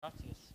Gracias.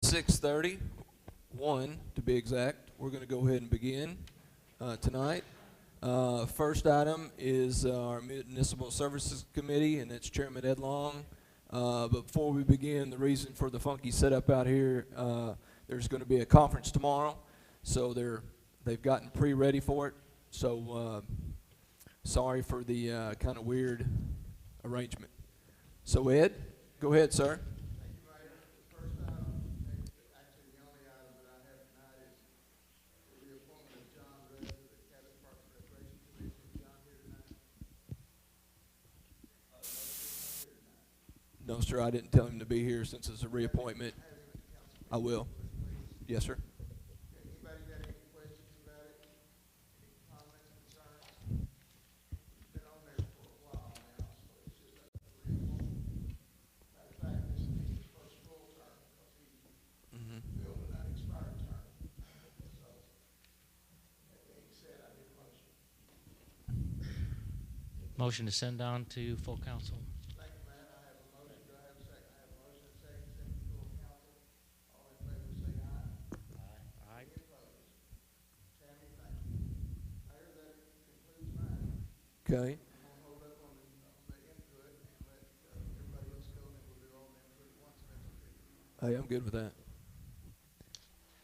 .30, 1 to be exact. We're going to go ahead and begin tonight. First item is our Municipal Services Committee, and it's Chairman Ed Long. But before we begin, the reason for the funky setup out here, there's going to be a conference tomorrow, so they've gotten pre-ready for it. So sorry for the kind of weird arrangement. So Ed, go ahead, sir. No, sir, I didn't tell him to be here since it's a reappointment. I will. Yes, sir. Hmm. Motion to send on to full council. Aye. Okay. Hey, I'm good with that.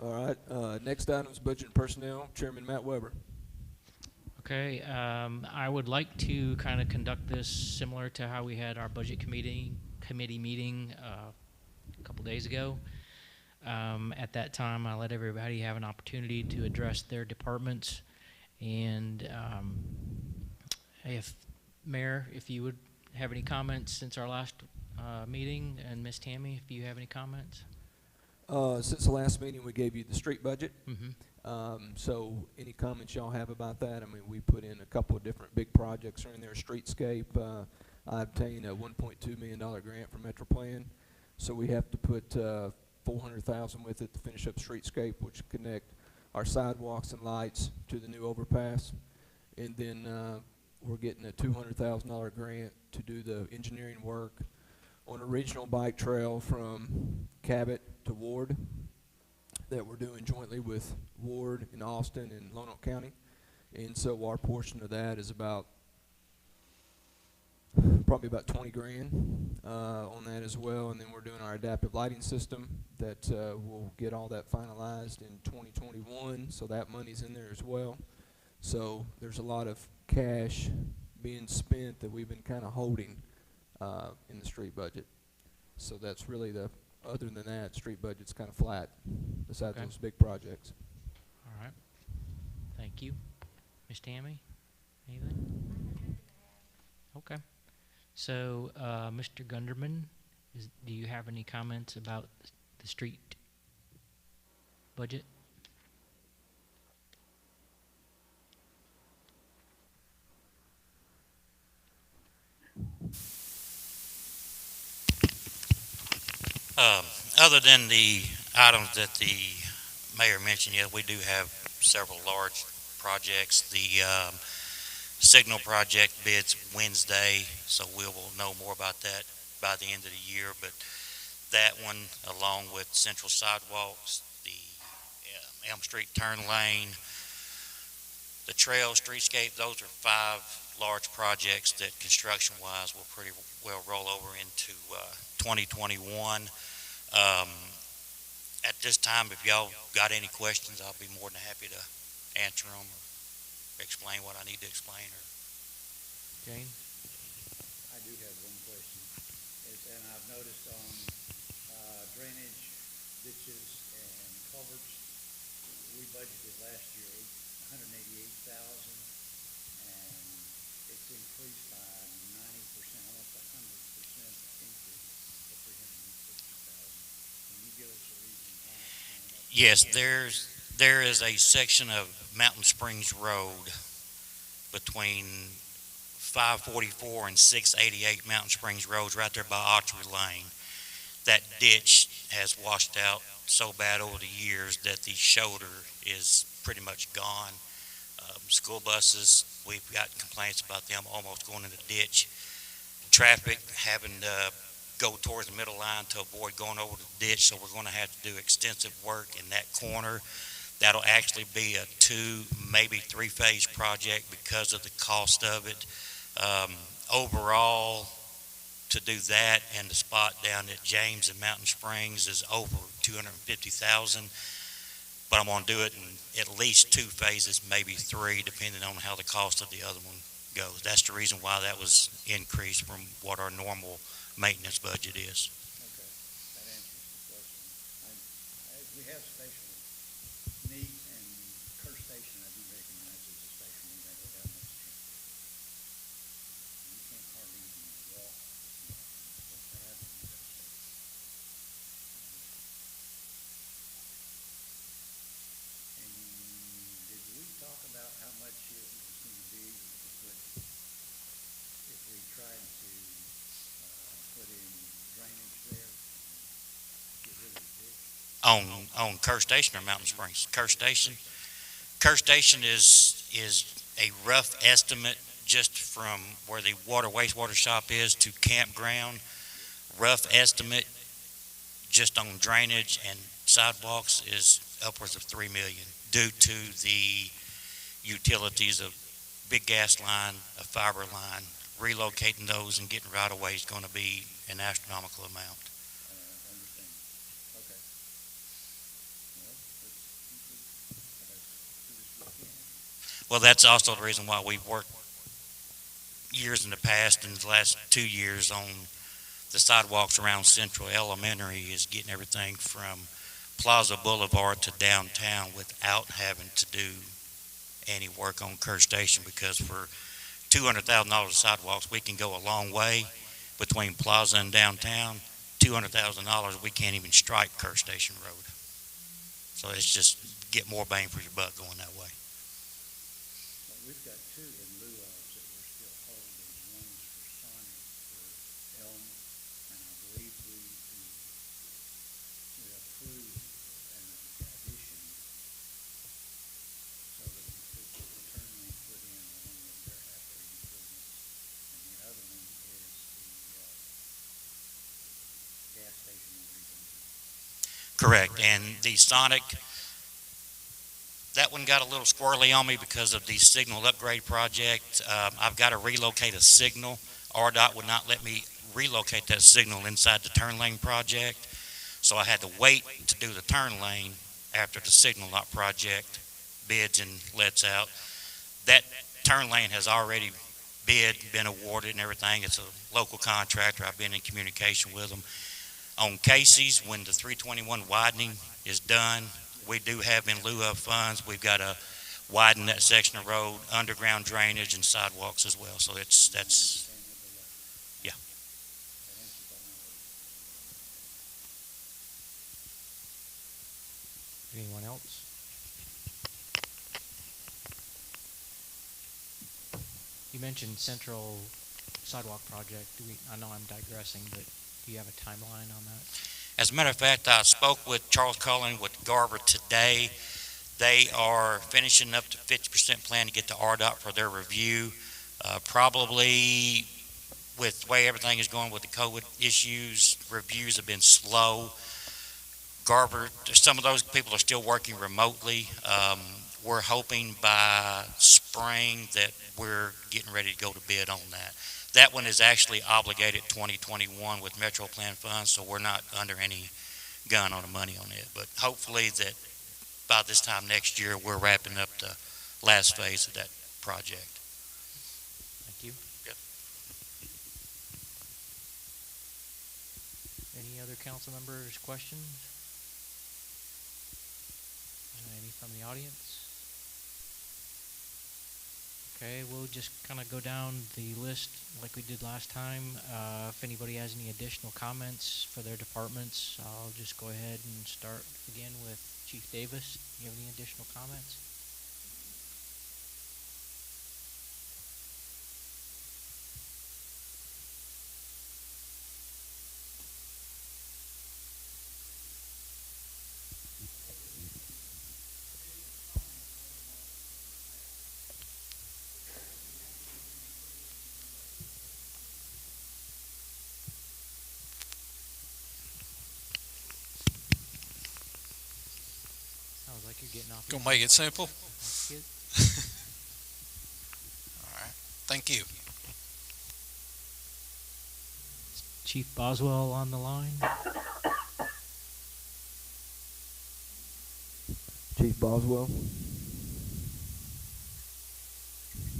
All right. Next item is budget and personnel. Chairman Matt Weber. Okay, I would like to kind of conduct this similar to how we had our budget committee meeting a couple days ago. At that time, I let everybody have an opportunity to address their departments, and if Mayor, if you would have any comments since our last meeting? And Miss Tammy, if you have any comments? Since the last meeting, we gave you the street budget. Mm-hmm. So any comments y'all have about that? I mean, we put in a couple of different big projects in there. Streetscape, I obtained a $1.2 million grant from MetroPlan. So we have to put $400,000 with it to finish up Streetscape, which connect our sidewalks and lights to the new overpass. And then we're getting a $200,000 grant to do the engineering work on a regional bike trail from Cabot to Ward that we're doing jointly with Ward in Austin and Lonoke County. And so our portion of that is probably about 20 grand on that as well. And then we're doing our adaptive lighting system that will get all that finalized in 2021. So that money's in there as well. So there's a lot of cash being spent that we've been kind of holding in the street budget. So that's really other than that, street budget's kind of flat besides Okay. those big projects. All right. Thank you. Miss Tammy, anything? Okay. So, Mr. Gunderman, do you have any comments about the street budget? Other than the items that the mayor mentioned, yeah, we do have several large projects. The signal project bids Wednesday, so we will know more about that by the end of the year. But that one, along with central sidewalks, the Elm Street turn lane, the trail, streetscape, those are 5 large projects that construction-wise will pretty well roll over into 2021. At this time, if y'all got any questions, I'll be more than happy to answer them or explain what I need to explain. Or Jane? I do have one question, and I've noticed on drainage, ditches, and culverts, we budgeted last year $188,000, and it's increased by 90%, almost 100% increase to $360,000. Can you give us a reason why it's going up? yes, there is a section of Mountain Springs Road between 544 and 688 Mountain Springs Roads, right there by Autry Lane. That ditch has washed out so bad over the years that the shoulder is pretty much gone. School buses, we've got complaints about them almost going in the ditch. Traffic having to go towards the middle line to avoid going over the ditch, so we're going to have to do extensive work in that corner. That'll actually be a 2, maybe 3-phase project because of the cost of it. Overall, to do that and the spot down at James and Mountain Springs is over $250,000. But I'm going to do it in at least 2 phases, maybe 3, depending on how the cost of the other one goes. That's the reason why that was increased from what our normal maintenance budget is. Okay, that answers the question. As we have special needs, and Kerr Station, I do recognize as a special need, I go down that street. You can't hardly even walk, so bad in that street. And did we talk about how much it was going to be to put, if we tried to put in drainage there, get rid of the ditch? On Kerr Station or Mountain Springs? Kerr Station. Kerr Station is a rough estimate just from where the wastewater shop is to campground. Rough estimate just on drainage and sidewalks is upwards of $3 million due to the utilities of big gas line, a fiber line. Relocating those and getting right away is going to be an astronomical amount. Understand. Okay. Well, let's keep it as good as we can. Well, that's also the reason why we've worked years in the past and the last 2 years on the sidewalks around Central Elementary is getting everything from Plaza Boulevard to downtown without having to do any work on Kerr Station, because for $200,000 of sidewalks, we can go a long way between Plaza and downtown. $200,000, we can't even strike Kerr Station Road. So it's just get more bang for your buck going that way. But we've got two in lieu of that we're still holding. One's for Sonic for Elm, and I believe we approved an addition so that we could get the turn lane put in along with their halfway improvements. And the other one is the gas station we're rebuilding. Correct. And the Sonic, that one got a little squirrely on me because of the signal upgrade project. I've got to relocate a signal. RDOT would not let me relocate that signal inside the turn lane project. So I had to wait to do the turn lane after the signal lot project bids and lets out. That turn lane has already been awarded and everything. It's a local contractor. I've been in communication with them. On Casey's, when the 321 widening is done, we do have in lieu of funds, we've got to widen that section of road, underground drainage and sidewalks as well. So that's, yeah. Anyone else? You mentioned Central Sidewalk Project. I know I'm digressing, but do you have a timeline on that? As a matter of fact, I spoke with Charles Cullen with Garber today. They are finishing up the 50% plan to get to RDOT for their review. Probably with the way everything is going with the COVID issues, reviews have been slow. Garber, some of those people are still working remotely. We're hoping by spring that we're getting ready to go to bid on that. That one is actually obligated 2021 with Metro Plan funds, so we're not under any gun on the money on it. But hopefully that by this time next year, we're wrapping up the last phase of that project. Thank you. Yep. Any other council members' questions? Any from the audience? Okay, we'll just kind of go down the list like we did last time. If anybody has any additional comments for their departments, I'll just go ahead and start again with Chief Davis. Do you have any additional comments? Sounds like you're getting off. Gonna make it simple. That's good. All right. Thank you. Chief Boswell on the line. Chief Boswell.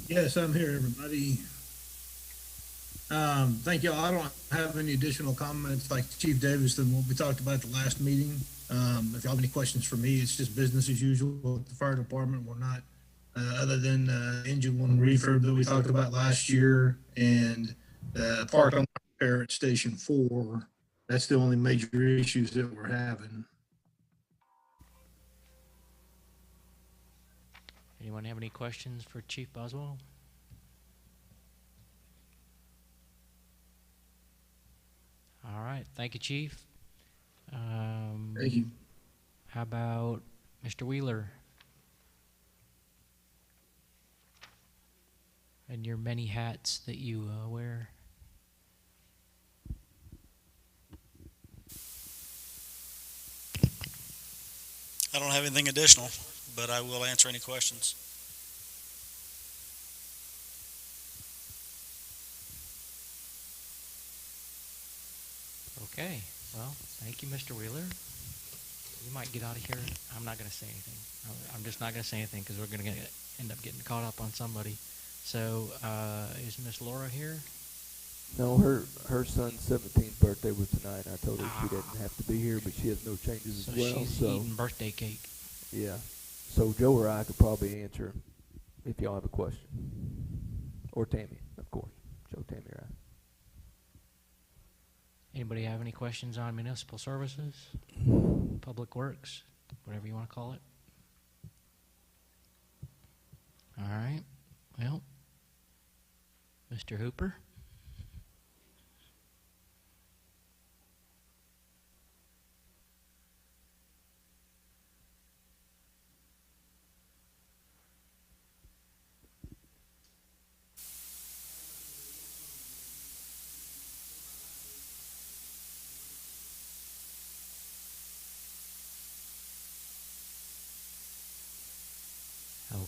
Yes, I'm here, everybody. Thank you all. I don't have any additional comments like Chief Davis than what we talked about at the last meeting. If you have any questions for me, it's just business as usual at the fire department. We're not, other than engine one refurb that we talked about last year and park on repair at Station 4. That's the only major issues that we're having. Anyone have any questions for Chief Boswell? All right, thank you, Chief. Thank you. How about Mr. Wheeler? And your many hats that you wear. I don't have anything additional, but I will answer any questions. Okay, well, thank you, Mr. Wheeler. You might get out of here. I'm not going to say anything. I'm just not going to say anything because we're going to end up getting caught up on somebody. So, is Miss Laura here? No, her son's 17th birthday was tonight. I told her she didn't have to be here, but she has no changes as well. She's eating birthday cake. Yeah. So Joe or I could probably answer if y'all have a question. Or Tammy, of course. Joe Tammy, right? Anybody have any questions on municipal services, public works, whatever you want to call it? All right. Well, Mr. Hooper.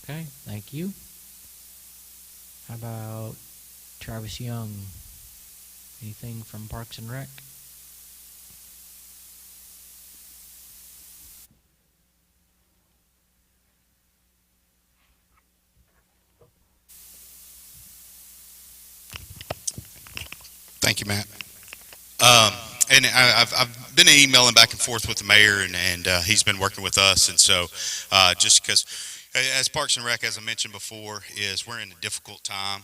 Okay, thank you. How about Travis Young? Anything from Parks and Rec? Thank you, Matt. And I've been emailing back and forth with the mayor, and he's been working with us. And so just because, as Parks and Rec, as I mentioned before, is we're in a difficult time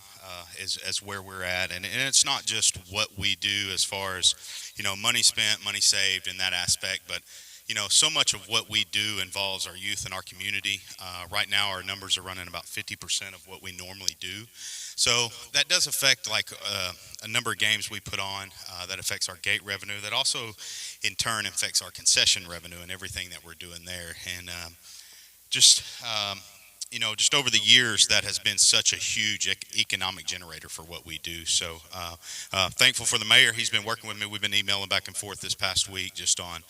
as where we're at. And it's not just what we do as far as, money spent, money saved in that aspect, but so much of what we do involves our youth and our community. Right now, our numbers are running about 50% of what we normally do. So that does affect a number of games we put on. That affects our gate revenue. That also, in turn, affects our concession revenue and everything that we're doing there. And just over the years, that has been such a huge economic generator for what we do. So thankful for the mayor. He's been working with me. We've been emailing back and forth this past week just on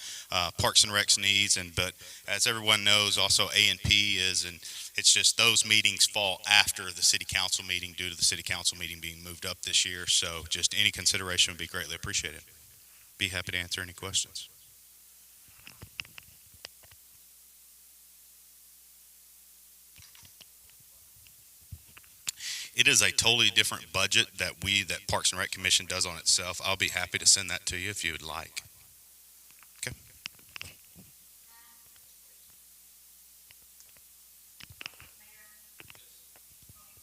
Parks and Rec's needs. But as everyone knows, also A&P is, and it's just those meetings fall after the city council meeting due to the city council meeting being moved up this year. So just any consideration would be greatly appreciated. Be happy to answer any questions. It is a totally different budget that Parks and Rec Commission does on itself. I'll be happy to send that to you if you would like. Okay.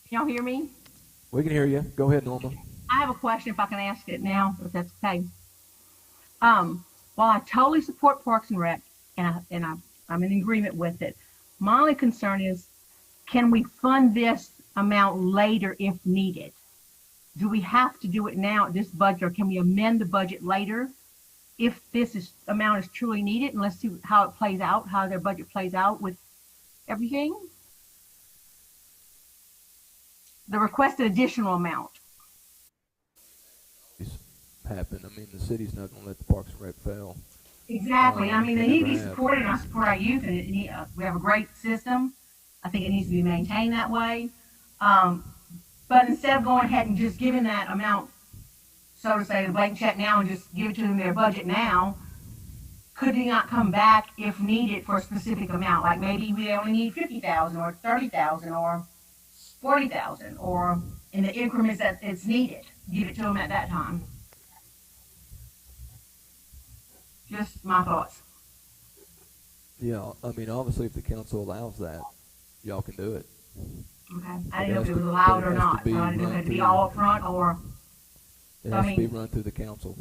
Can y'all hear me? We can hear you. Go ahead, Norma. I have a question if I can ask it now, if that's okay. While I totally support Parks and Rec, and I'm in agreement with it, my only concern is, can we fund this amount later if needed? Do we have to do it now at this budget, or can we amend the budget later if amount is truly needed? And let's see how it plays out, how their budget plays out with everything. The requested additional amount. Happen. I mean, the city's not going to let the Parks and Rec fail. Exactly. I mean, they need to be never have. supported, and I support our youth, and we have a great system. I think it needs to be maintained that way. But instead of going ahead and just giving that amount, so to say, the blank check now and just give it to them their budget now, could he not come back if needed for a specific amount? Like maybe we only need 50,000 or 30,000 or 40,000, or in the increments that it's needed. Give it to them at that time. Just my thoughts. Yeah, I mean, obviously, if the council allows that, y'all can do it. Okay. I didn't know if it was allowed or not. So I didn't know if it had to be all up front or. It has to be run through the council.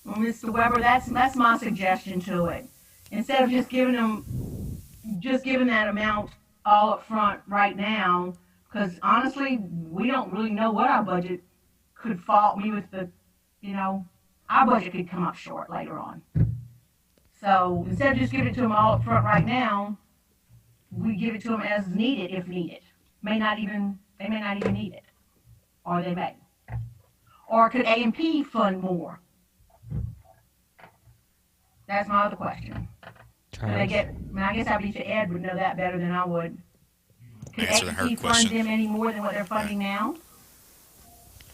Well, Mr. Weber, that's my suggestion to it. Instead of just giving that amount all up front right now, because honestly, we don't really know what our budget could fault me with our budget could come up short later on. So instead of just giving it to them all up front right now, we give it to them as needed if needed. They may not even need it, or they may. Or could A&P fund more? That's my other question. I guess I believe Ed would know that better than I would. Could A&P fund them any more than what they're funding now?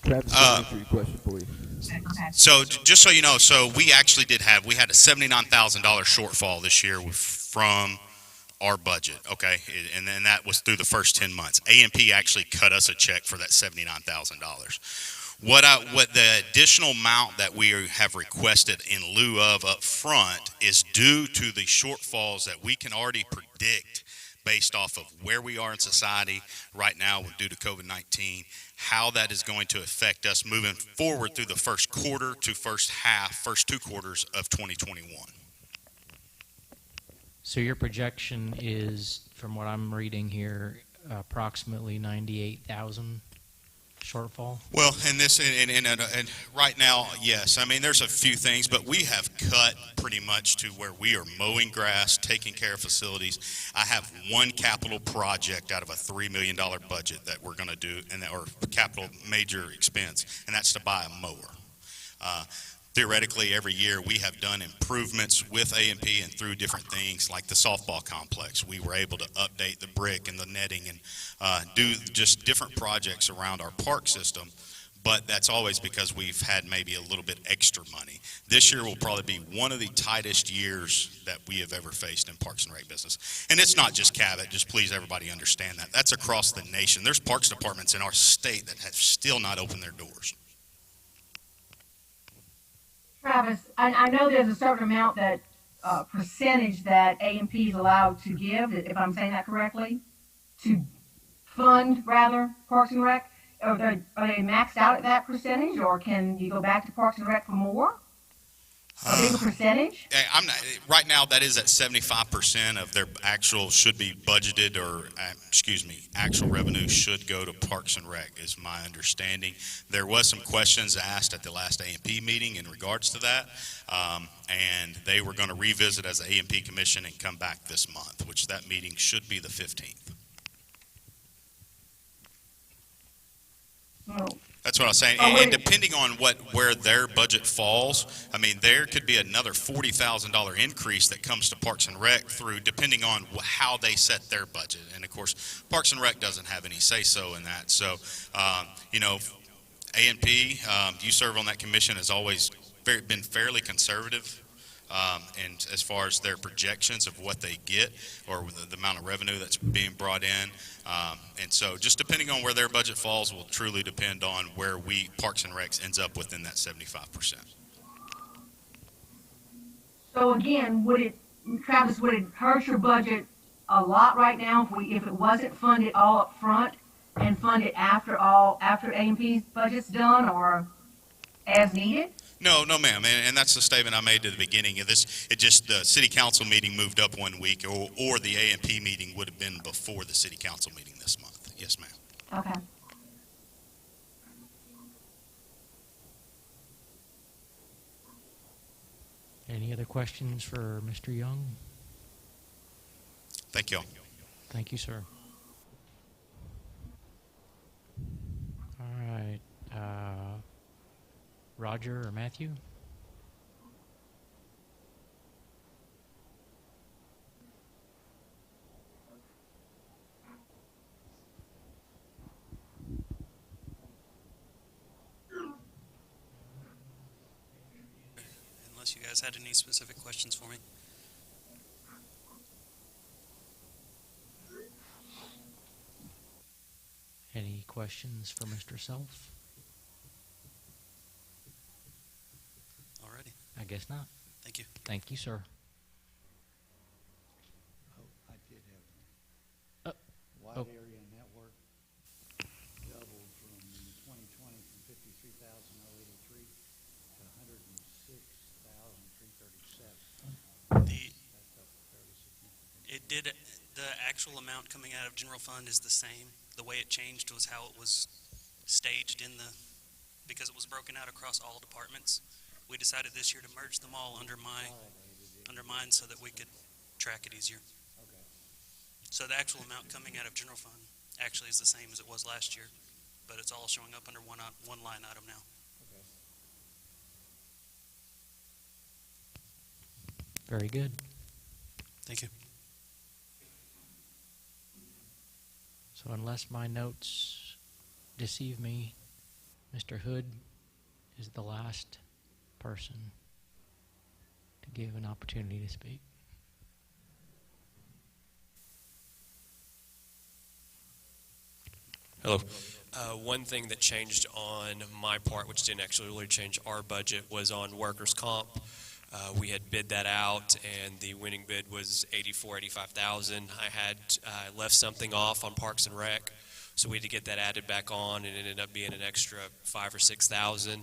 Travis, can answer your question for you. Okay. So just so you know, we had a $79,000 shortfall this year from our budget, okay? And then that was through the first 10 months. A&P actually cut us a check for that $79,000. What the additional amount that we have requested in lieu of up front is due to the shortfalls that we can already predict based off of where we are in society right now due to COVID-19, how that is going to affect us moving forward through the first quarter to first 2 quarters of 2021. So your projection is, from what I'm reading here, approximately 98,000 shortfall? Well, and right now, yes. I mean, there's a few things, but we have cut pretty much to where we are mowing grass, taking care of facilities. I have one capital project out of a $3 million budget that we're going to do, or capital major expense, and that's to buy a mower. Theoretically, every year we have done improvements with A&P and through different things like the softball complex. We were able to update the brick and the netting and do just different projects around our park system, but that's always because we've had maybe a little bit extra money. This year will probably be one of the tightest years that we have ever faced in Parks and Rec business. And it's not just Cabot, just please everybody understand that. That's across the nation. There's parks departments in our state that have still not opened their doors. Travis, I know there's a certain amount that percentage that A&P is allowed to give, if I'm saying that correctly, to fund rather Parks and Rec. Are they maxed out at that percentage, or can you go back to Parks and Rec for more? A bigger percentage? I'm not, right now that is at 75% of their actual should be budgeted, or actual revenue should go to Parks and Rec is my understanding. There was some questions asked at the last A&P meeting in regards to that, and they were going to revisit as the A&P commission and come back this month, which that meeting should be the 15th. Oh. That's what I was saying, and depending on where their budget falls, I mean, there could be another $40,000 increase that comes to Parks and Rec through, depending on how they set their budget. And of course, Parks and Rec doesn't have any say-so in that. So, A&P, you serve on that commission, has always been fairly conservative. And as far as their projections of what they get or the amount of revenue that's being brought in. And so just depending on where their budget falls will truly depend on where Parks and Recs ends up within that 75%. So again, Travis, would it hurt your budget a lot right now if it wasn't funded all up front and funded after A&P's budget's done, or as needed? No, ma'am, and that's the statement I made to the beginning of this. The city council meeting moved up 1 week, or the A&P meeting would have been before the city council meeting this month. Yes, ma'am. Okay. Any other questions for Mr. Young? Thank you all. Thank you, sir. All right. Roger or Matthew? Unless you guys had any specific questions for me. Any questions for Mr. Self? Alrighty. I guess not. Thank you. Thank you, sir. I did have wide area network doubled from 2020 from 53,083 to 106,337. That's up fairly significant. It did. The actual amount coming out of general fund is the same. The way it changed was how it was staged because it was broken out across all departments. We decided this year to merge them all under mine so that we could track it easier. Okay. So the actual amount coming out of general fund actually is the same as it was last year, but it's all showing up under one line item now. Okay. Very good. Thank you. So unless my notes deceive me, Mr. Hood is the last person to give an opportunity to speak. Hello. One thing that changed on my part, which didn't actually really change our budget, was on workers' comp. We had bid that out, and the winning bid was $85,000. I had left something off on Parks and Rec, so we had to get that added back on, and it ended up being an extra $5,000 or $6,000.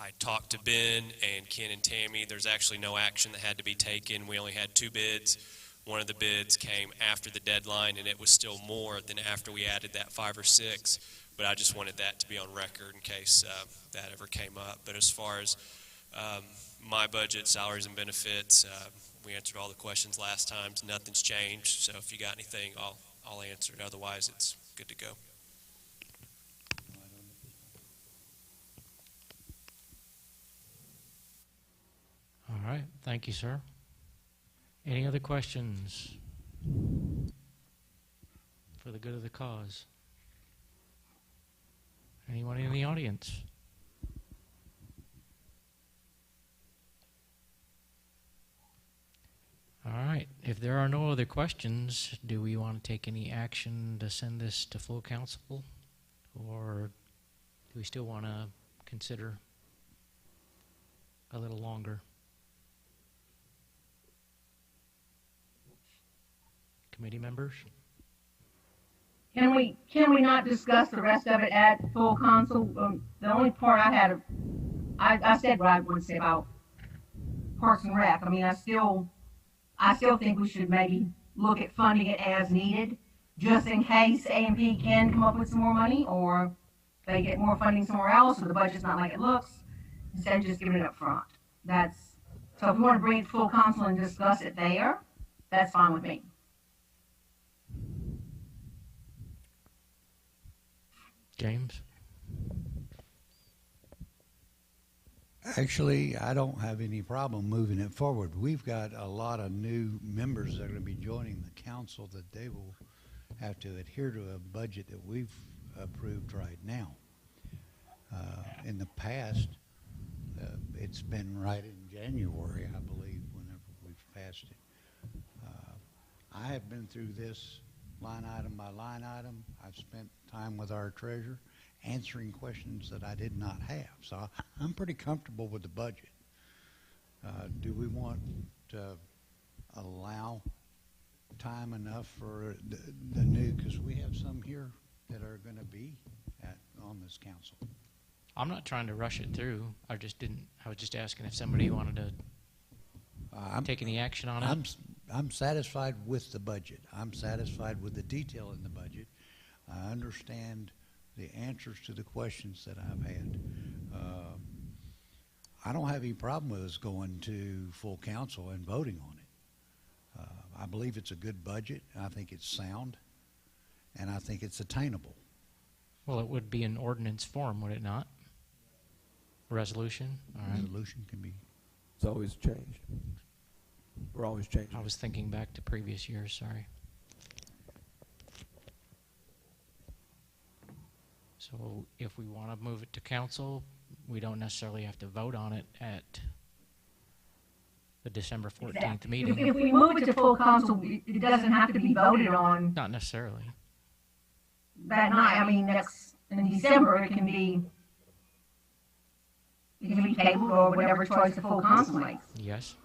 I talked to Ben and Ken and Tammy. There's actually no action that had to be taken. We only had 2 bids. One of the bids came after the deadline, and it was still more than after we added that 5 or 6. But I just wanted that to be on record in case that ever came up. But as far as my budget, salaries and benefits, we answered all the questions last time. Nothing's changed. So if you got anything, I'll answer it. Otherwise, it's good to go. All right, thank you, sir. Any other questions for the good of the cause? Anyone in the audience? All right, if there are no other questions, do we want to take any action to send this to full council? Or do we still want to consider a little longer? Committee members? Can we not discuss the rest of it at full council? The only part I had, I said what I would say about Parks and Rec. I mean, I still think we should maybe look at funding it as needed, just in case A&P can come up with some more money, or they get more funding somewhere else, or the budget's not like it looks, instead of just giving it up front. So if we want to bring it to full council and discuss it there, that's fine with me. James? Actually, I don't have any problem moving it forward. We've got a lot of new members that are going to be joining the council that they will have to adhere to a budget that we've approved right now. In the past, it's been right in January, I believe, whenever we've passed it. I have been through this line item by line item. I've spent time with our treasurer answering questions that I did not have. So I'm pretty comfortable with the budget. Do we want to allow time enough for the new, because we have some here that are going to be on this council. I'm not trying to rush it through. I was just asking if somebody wanted to take any action on it. I'm satisfied with the budget. I'm satisfied with the detail in the budget. I understand the answers to the questions that I've had. I don't have any problem with us going to full council and voting on it. I believe it's a good budget. I think it's sound, and I think it's attainable. Well, it would be in ordinance form, would it not? Resolution? All right. Resolution can be. It's always changed. We're always changing. I was thinking back to previous years, sorry. So if we want to move it to council, we don't necessarily have to vote on it at the December 14th Exactly. meeting. If we move it to full council, it doesn't have to be voted on Not necessarily. that night. I mean, in December, it can be tabled or whatever choice the full council makes. Yes.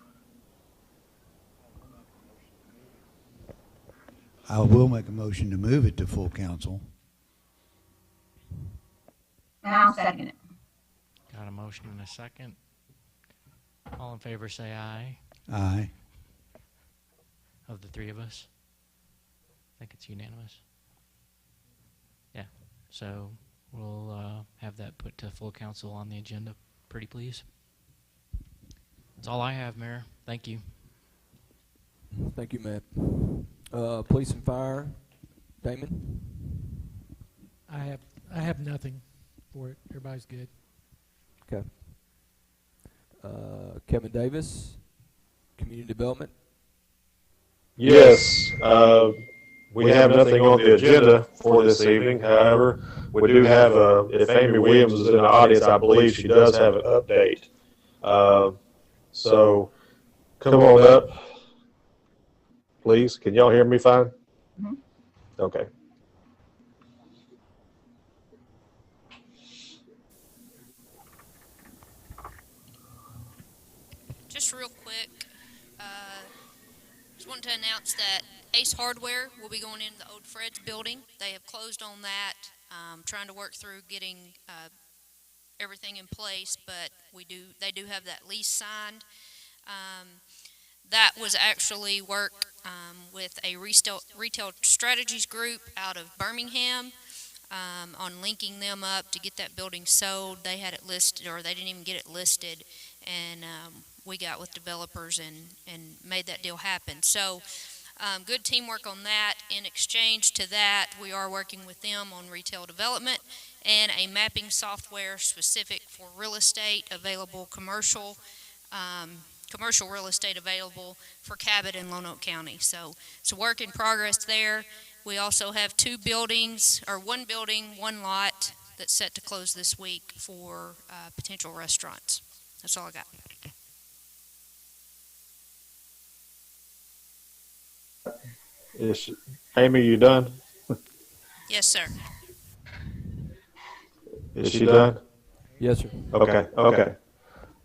I will make a motion to move it to full council. And I'll second it. Got a motion and a second. All in favor say aye. Aye. Of the three of us. I think it's unanimous. Yeah. So we'll have that put to full council on the agenda. Pretty please. That's all I have, Mayor. Thank you. Thank you, Matt. Police and fire, Damon? I have nothing for it. Everybody's good. Okay. Kevin Davis, community development. Yes, we have nothing on the agenda for this evening. However, we do have, if Amy Williams is in the audience, I believe she does have an update. So come on up, please. Can y'all hear me fine? Mm-hmm. Okay. Just real quick, just wanted to announce that Ace Hardware will be going into the old Fred's building. They have closed on that, trying to work through getting everything in place, but they do have that lease signed. That was actually work with a retail strategies group out of Birmingham on linking them up to get that building sold. They had it listed, or they didn't even get it listed, and we got with developers and made that deal happen. So good teamwork on that. In exchange to that, we are working with them on retail development and a mapping software specific for real estate available, commercial real estate available for Cabot and Lonoke County. So it's a work in progress there. We also have one building, one lot that's set to close this week for potential restaurants. That's all I got. Amy, you done? Yes, sir. Is she done? Yes, sir. Okay.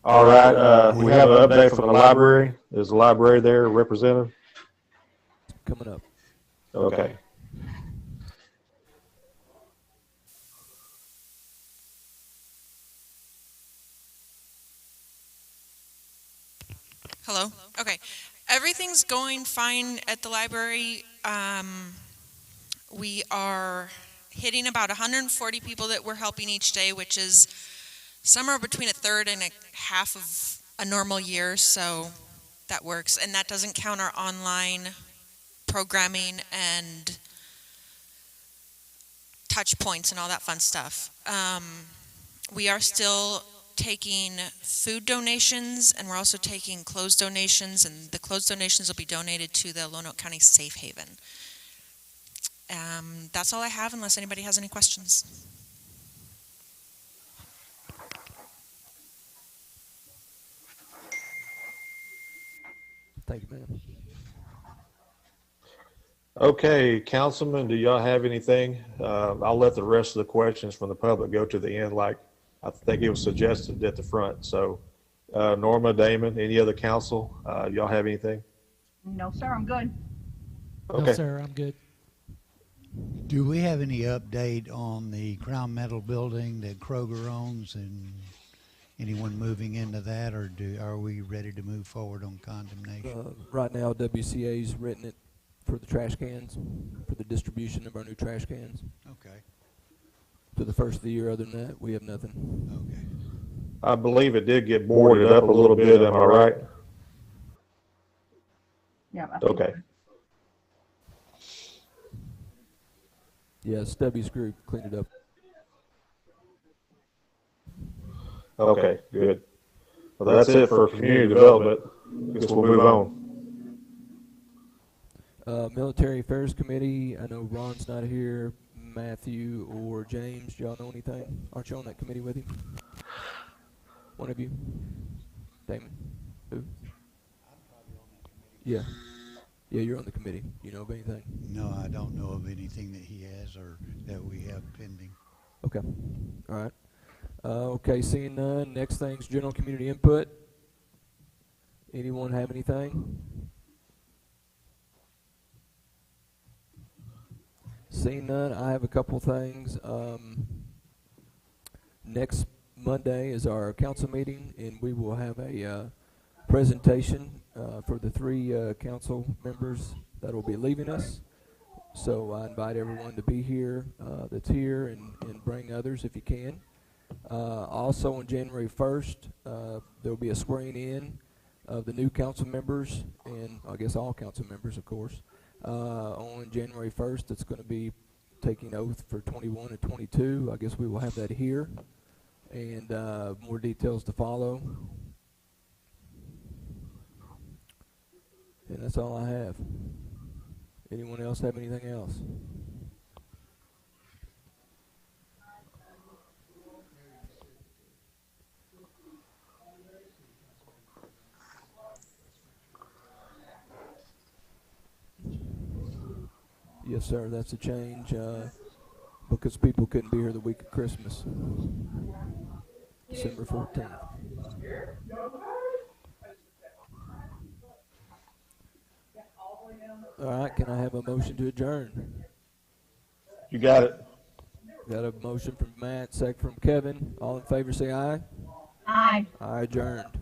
All right. We have an update from the library. Is the library there represented? Coming up. Okay. Hello? Okay. Everything's going fine at the library. We are hitting about 140 people that we're helping each day, which is somewhere between a third and a half of a normal year, so that works. And that doesn't count our online programming and touch points and all that fun stuff. We are still taking food donations, and we're also taking clothes donations, and the clothes donations will be donated to the Lonoke County Safe Haven. That's all I have, unless anybody has any questions. Thank you, ma'am. Okay, councilman, do y'all have anything? I'll let the rest of the questions from the public go to the end, like I think it was suggested at the front. So, Norma, Damon, any other council? Y'all have anything? No, sir, I'm good. Okay. No, sir, I'm good. Do we have any update on the Crown Metal building that Kroger owns, and anyone moving into that, or are we ready to move forward on condemnation? Right now, WCA's written it for the trash cans, for the distribution of our new trash cans. Okay. To the first of the year. Other than that, we have nothing. Okay. I believe it did get boarded up a little bit. Am I right? Yeah. I think Okay. Yeah, Stubby's group cleaned it up. Okay, good. Well, that's it for community development. I guess we'll move on. Military Affairs Committee, I know Ron's not here. Matthew or James, do y'all know anything? Aren't you on that committee with him? One of you? Damon? Who? Yeah. Yeah, you're on the committee. You know of anything? No, I don't know of anything that he has or that we have pending. Okay. All right. Okay, seeing none. Next thing's general community input. Anyone have anything? Seeing none, I have a couple things. Next Monday is our council meeting, and we will have a presentation for the three council members that will be leaving us. So I invite everyone to be here that's here, and bring others if you can. Also on January 1st, there will be a swearing in of the new council members, and I guess all council members, of course. On January 1st, it's going to be taking oath for 21 and 22. I guess we will have that here, and more details to follow. And that's all I have. Anyone else have anything else? Yes, sir, that's a change because people couldn't be here the week of Christmas, December 14th. All right, can I have a motion to adjourn? You got it. Got a motion from Matt, second from Kevin. All in favor say aye. Aye. Aye, adjourned.